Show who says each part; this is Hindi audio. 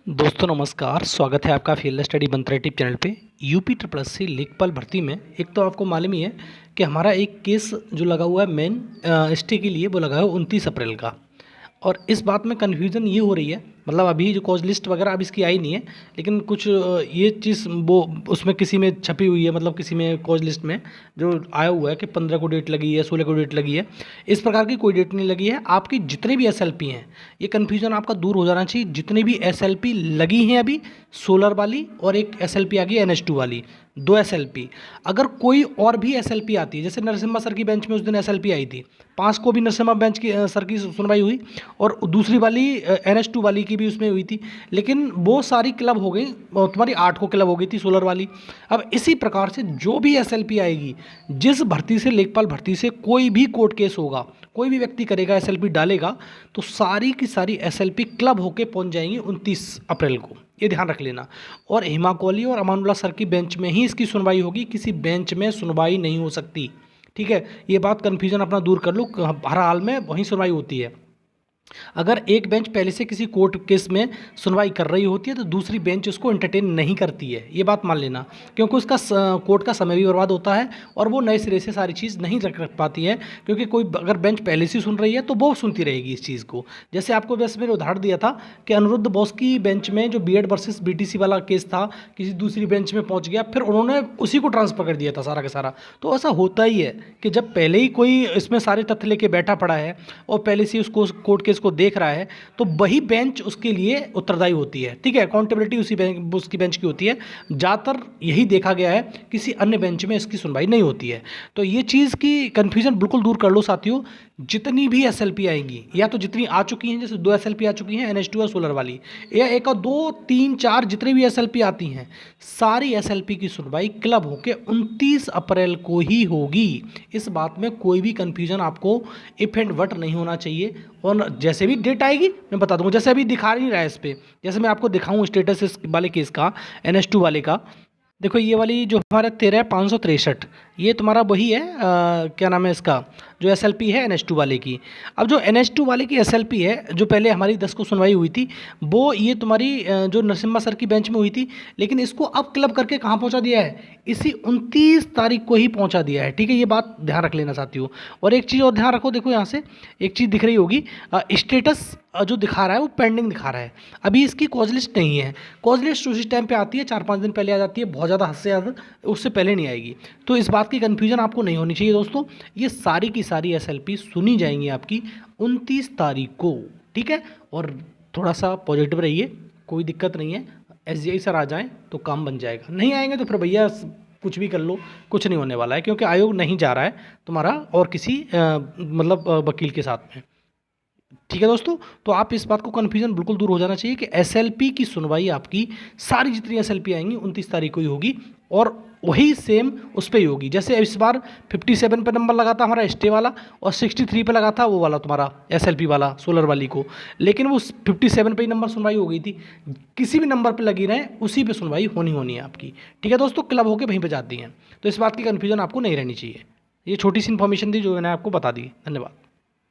Speaker 1: दोस्तों नमस्कार, स्वागत है आपका फील्ड स्टडी मंत्रा टिप चैनल पे। यूपी ट्रिपल सी लेखपाल भर्ती में एक तो आपको मालूम ही है कि हमारा एक केस जो लगा हुआ है मेन एसटी के लिए, वो लगा है 29 अप्रैल का। और इस बात में कन्फ्यूज़न ये हो रही है, मतलब अभी जो कॉज लिस्ट वगैरह अब इसकी आई नहीं है, लेकिन कुछ ये चीज़ वो उसमें किसी में छपी हुई है, मतलब किसी में कॉज लिस्ट में जो आया हुआ है कि 15 को डेट लगी है, 16 को डेट लगी है। इस प्रकार की कोई डेट नहीं लगी है। आपकी जितने भी एसएलपी हैं, ये कन्फ्यूज़न आपका दूर हो जाना चाहिए। जितनी भी एसएलपी लगी हैं अभी, सोलर वाली और एक एसएलपी आ गई NH2 वाली, 2 एसएलपी। अगर कोई और भी एसएलपी आती है, जैसे नरसिम्हा सर की बेंच में उस दिन एसएलपी आई थी, 5 को भी नरसिम्हा बेंच की सर की सुनवाई हुई और दूसरी वाली NH2 वाली की भी उसमें हुई थी, लेकिन वो सारी क्लब हो गई और तुम्हारी 8 को क्लब हो गई थी सोलर वाली। अब इसी प्रकार से जो भी एसएलपी आएगी, जिस भर्ती से, लेखपाल भर्ती से कोई भी कोर्ट केस होगा, कोई भी व्यक्ति करेगा, एसएलपी डालेगा, तो सारी की सारी एसएलपी क्लब होके पहुंच जाएंगी 29 अप्रैल को। ये ध्यान रख लेना। और हेमा कोहली और अमानुल्लाह सर की बेंच में ही इसकी सुनवाई होगी, किसी बेंच में सुनवाई नहीं हो सकती। ठीक है, ये बात कन्फ्यूजन अपना दूर कर लो। हर हाल में वहीं सुनवाई होती है। अगर एक बेंच पहले से किसी कोर्ट केस में सुनवाई कर रही होती है तो दूसरी बेंच उसको एंटरटेन नहीं करती है, ये बात मान लेना, क्योंकि उसका कोर्ट का समय भी बर्बाद होता है और वो नए सिरे से सारी चीज़ नहीं रख पाती है। क्योंकि कोई अगर बेंच पहले से सुन रही है तो वो सुनती रहेगी इस चीज़ को। जैसे आपको बस मैंने उदाहरण दिया था कि अनिरुद्ध बोस की बेंच में जो बीएड वर्सेस बीटीसी वाला केस था, किसी दूसरी बेंच में पहुंच गया, फिर उन्होंने उसी को ट्रांसफर कर दिया था सारा का सारा। तो ऐसा होता ही है कि जब पहले ही कोई इसमें सारे तथ्य लेके बैठा पड़ा है और पहले से उसको कोर्ट केस को देख रहा है, तो वही बेंच उसके लिए उत्तरदायी होती है। ठीक है, अकाउंटेबिलिटी उसी बेंच, उसकी बेंच की होती है। ज़्यादातर यही देखा गया है, किसी अन्य बेंच में इसकी सुनवाई नहीं होती है। तो ये चीज़ की कन्फ्यूजन बिल्कुल दूर कर लो साथियों। जितनी भी एसएलपी आएंगी, या तो जितनी आ चुकी हैं, जैसे 2 एसएलपी आ चुकी हैं NH2 और सोलर वाली, या एक और 2 3 4 जितनी भी एसएलपी आती हैं, सारी एसएलपी की सुनवाई क्लब होके 29 अप्रैल को ही होगी। इस बात में कोई भी कन्फ्यूजन आपको इफ एंड बट नहीं होना चाहिए। और जैसे भी डेट आएगी मैं बता दूंगा। जैसे अभी दिखा नहीं रहा है इस पर, जैसे मैं आपको दिखाऊं स्टेटस इस वाले केस का, NH2 वाले का। देखो ये वाली जो हमारा 13,563, ये तुम्हारा वही है, क्या नाम है इसका, जो एसएलपी है NH2 वाले की। अब जो NH2 वाले की एसएलपी है, जो पहले हमारी 10 को सुनवाई हुई थी, वो ये तुम्हारी जो नरसिम्हा सर की बेंच में हुई थी, लेकिन इसको अब क्लब करके कहाँ पहुँचा दिया है, इसी 29 तारीख को ही पहुँचा दिया है। ठीक है, ये बात ध्यान रख लेना साथियों। और एक चीज़ और ध्यान रखो, देखो यहाँ से एक चीज़ दिख रही होगी, स्टेटस जो दिखा रहा है वो पेंडिंग दिखा रहा है। अभी इसकी कॉज लिस्ट नहीं है। कॉज लिस्ट उसी टाइम पे आती है, 4-5 दिन पहले आ जाती है, बहुत ज़्यादा, हद से ज़्यादा उससे पहले नहीं आएगी। तो इस बात की कन्फ्यूजन आपको नहीं होनी चाहिए दोस्तों। ये सारी की सारी एसएलपी सुनी जाएंगी आपकी 29 तारीख को। ठीक है, और थोड़ा सा पॉजिटिव रहिए, कोई दिक्कत नहीं है। SGI सर आ जाएँ तो काम बन जाएगा, नहीं आएंगे तो फिर भैया कुछ भी कर लो, कुछ नहीं होने वाला है, क्योंकि आयोग नहीं जा रहा है तुम्हारा और किसी मतलब वकील के साथ में। ठीक है दोस्तों, तो आप इस बात को कन्फ्यूजन बिल्कुल दूर हो जाना चाहिए कि एसएलपी की सुनवाई आपकी सारी जितनी एसएलपी आएंगी 29 तारीख को ही होगी, और वही सेम उस पर ही होगी। जैसे इस बार 57 पे नंबर लगा था हमारा स्टे वाला, और 63 पे लगा था वो वाला तुम्हारा एसएलपी वाला सोलर वाली को, लेकिन वो 57 पे ही नंबर सुनवाई हो गई थी। किसी भी नंबर पर लगी रहे, उसी पे सुनवाई होनी है आपकी। ठीक है दोस्तों, क्लब होकर वहीं पर जाती हैं। तो इस बात की कन्फ्यूजन आपको नहीं रहनी चाहिए। ये छोटी सी इन्फॉर्मेशन थी जो मैंने आपको बता दी। धन्यवाद।